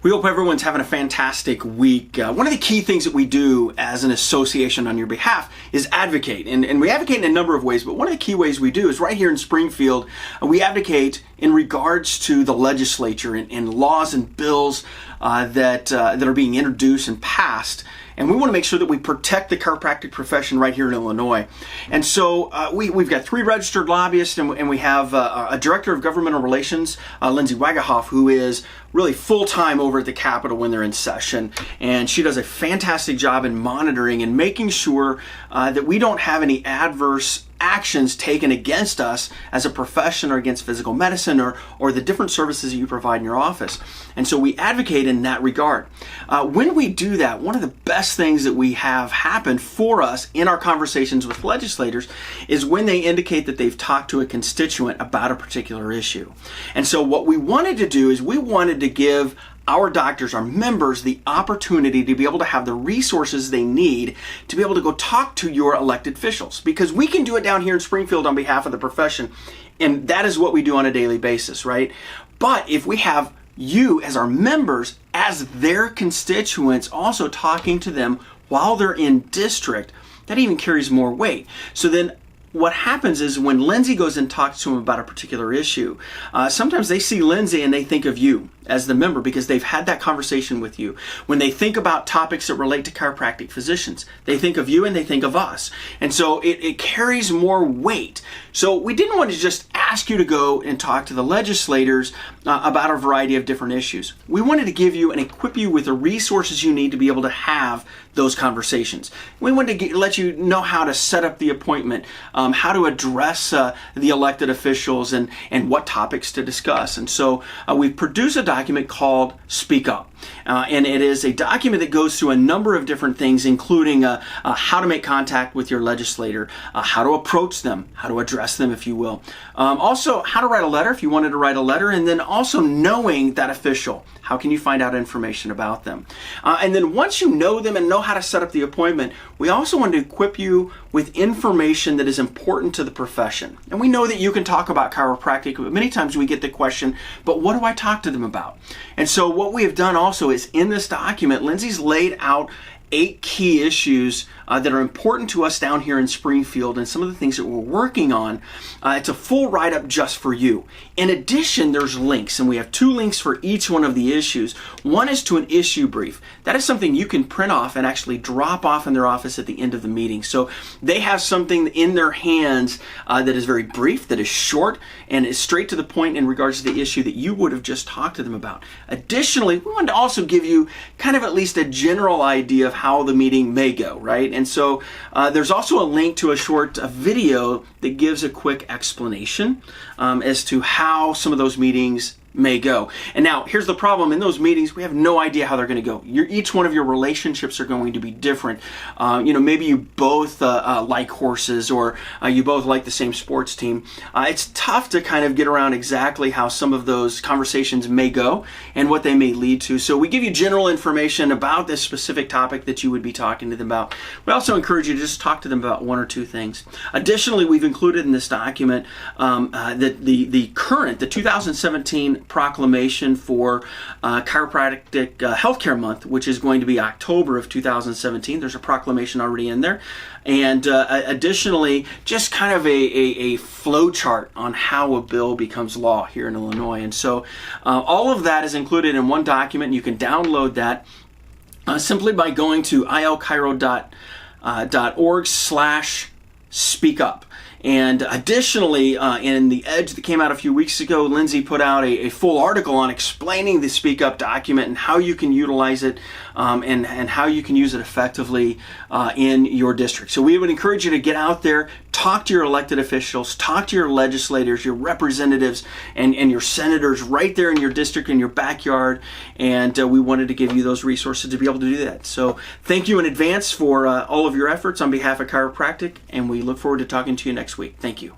We hope everyone's having a fantastic week. One of the key things that we do as an association on your behalf is advocate. And we advocate in a number of ways, but one of the key ways we do is right here in Springfield, we advocate in regards to the legislature and laws and bills that are being introduced and passed. And we want to make sure that we protect the chiropractic profession right here in Illinois. And so we've got 3 registered lobbyists, and we have a director of governmental relations, Lindsay Wagahoff, who is really full-time over at the Capitol when they're in session. And she does a fantastic job in monitoring and making sure that we don't have any adverse actions taken against us as a profession or against physical medicine or the different services that you provide in your office. And so we advocate in that regard. When we do that, one of the best things that we have happen for us in our conversations with legislators is when they indicate that they've talked to a constituent about a particular issue. And so what we wanted to do is we wanted to give our doctors, our members, the opportunity to be able to have the resources they need to be able to go talk to your elected officials. Because we can do it down here in Springfield on behalf of the profession, and that is what we do on a daily basis, right? But if we have you as our members, as their constituents, also talking to them while they're in district, that even carries more weight. So then what happens is when Lindsay goes and talks to them about a particular issue, sometimes they see Lindsay and they think of you as the member because they've had that conversation with you. When they think about topics that relate to chiropractic physicians, they think of you and they think of us. And so it carries more weight. So we didn't want to just ask you to go and talk to the legislators about a variety of different issues. We wanted to give you and equip you with the resources you need to be able to have those conversations. We wanted to let you know how to set up the appointment, how to address the elected officials and what topics to discuss. And so we produced a document called Speak Up. And it is a document that goes through a number of different things, including how to make contact with your legislator, how to approach them, how to address them, if you will. Also, how to write a letter if you wanted to write a letter, and then also knowing that official. How can you find out information about them? And then once you know them and know how to set up the appointment, we also want to equip you with information that is important to the profession. And we know that you can talk about chiropractic, but many times we get the question, but what do I talk to them about? And so what we have done also is in this document, Lindsay's laid out 8 key issues that are important to us down here in Springfield and some of the things that we're working on. It's a full write-up just for you. In addition, there's links, and we have 2 links for each one of the issues. One is to an issue brief. That is something you can print off and actually drop off in their office at the end of the meeting. So they have something in their hands that is very brief, that is short, and is straight to the point in regards to the issue that you would have just talked to them about. Additionally, we wanted to also give you kind of at least a general idea of how the meeting may go, right? And so there's also a link to a short video that gives a quick explanation as to how some of those meetings may go. And now here's the problem. In those meetings, we have no idea how they're going to go. Each one of your relationships are going to be different. Maybe you both like horses, or you both like the same sports team. It's tough to kind of get around exactly how some of those conversations may go and what they may lead to. So we give you general information about this specific topic that you would be talking to them about. We also encourage you to just talk to them about 1 or 2 things. Additionally, we've included in this document that the 2017 proclamation for Chiropractic Healthcare Month, which is going to be October of 2017. There's a proclamation already in there. And additionally, just kind of a flow chart on how a bill becomes law here in Illinois. And so all of that is included in one document. You can download that simply by going to ilchiro.org/speakup. And additionally, in the Edge that came out a few weeks ago, Lindsay put out a full article on explaining the Speak Up document and how you can utilize it and how you can use it effectively in your district. So we would encourage you to get out there, talk to your elected officials, talk to your legislators, your representatives, and your senators right there in your district, in your backyard. And we wanted to give you those resources to be able to do that. So thank you in advance for all of your efforts on behalf of Chiropractic, and we look forward to talking to you next week. Thank you.